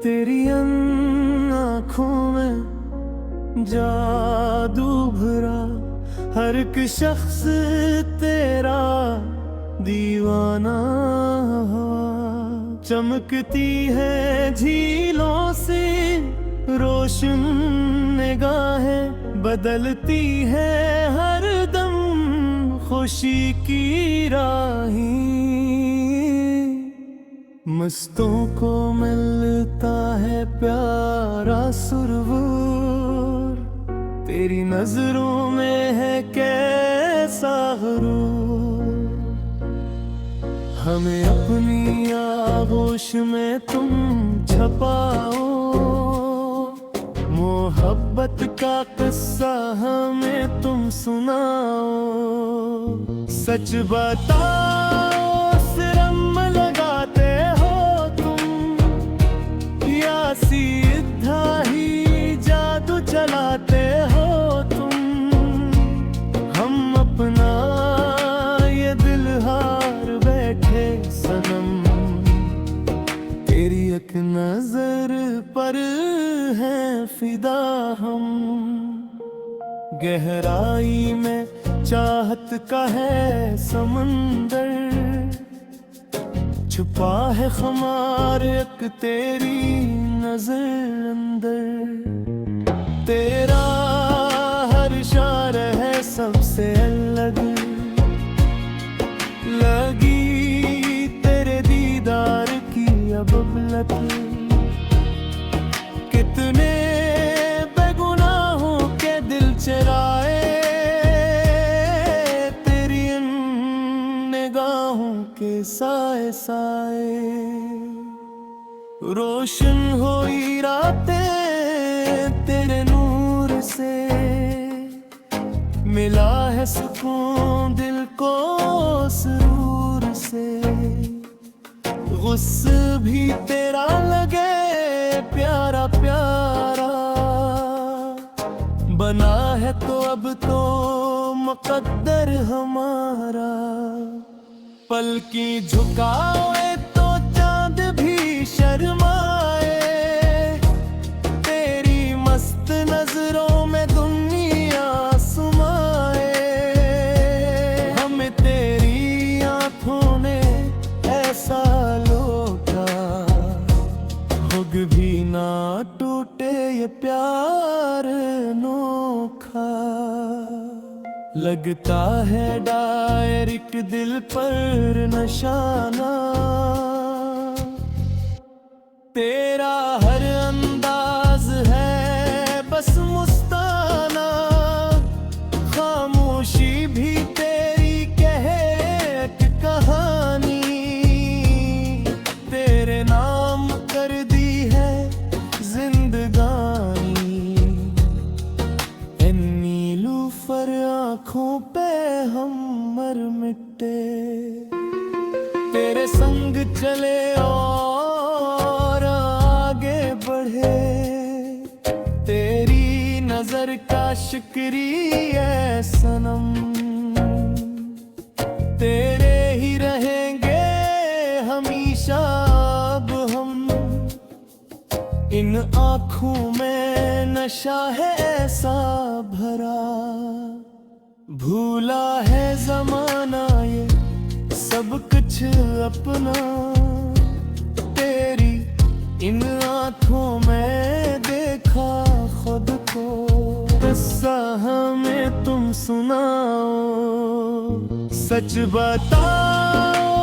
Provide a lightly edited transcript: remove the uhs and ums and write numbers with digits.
तेरी आँखों में जादू भरा, हर एक शख्स तेरा दीवाना हुआ। चमकती है झीलों से रोशन निगाहें, बदलती है हर दम खुशी की राहें। मस्तों को मिलता है प्यारा सुरूर, तेरी नजरों में है कैसा गुरूर। हमें अपनी आगोश में तुम छपाओ, मोहब्बत का किस्सा हमें तुम सुनाओ। सच बताओ सिरम लगाते हो तुम, या सीधा ही जादू चलाते हो तुम। हम अपना ये दिल हार बैठे सनम, तेरी एक नजर पर है फिदा हम। गहराई में चाहत का है समंदर, छुपा है खुमार एक तेरी नजर अंदर। तेरा हर इशारा है सबसे अलग, लगी तेरे दीदार की अब लत। कितने बेगुनाहों के दिल चराए तेरी इन निगाहों के साए साए। रोशन हुई रातें तेरे नूर से, मिला है सुकून दिल को सुरूर से। गुस्सा भी तेरा लगे प्यारा प्यारा, बना है तो अब तो मुकद्दर हमारा। पलकी झुकाए तो चांद भी शर्माए, तेरी मस्त नजरों में दुनिया समाए। हमें तेरी आंखों ने ऐसा लौटा, हुग भी ना टूटे ये प्यार अनोखा। लगता है डायरेक्ट दिल पर निशाना, तेरा हर अंदाज है बस मुस्ताना। खामोशी भी तेरी कहे एक कहानी, तेरे नाम कर दी है जिंदगानी। इन नीलूफर आँखों पे हम मर मिटे, तेरे संग चले और आगे बढ़े। तेरी नजर का शुक्रिया सनम, तेरे ही रहेंगे हमेशा अब हम। इन आँखों में नशा है ऐसा भरा, भूला है जमाना ये सब कुछ अपना। तेरी इन आँखों में देखा खुद को, किस्सा हमें तुम सुनाओ। सच बताओ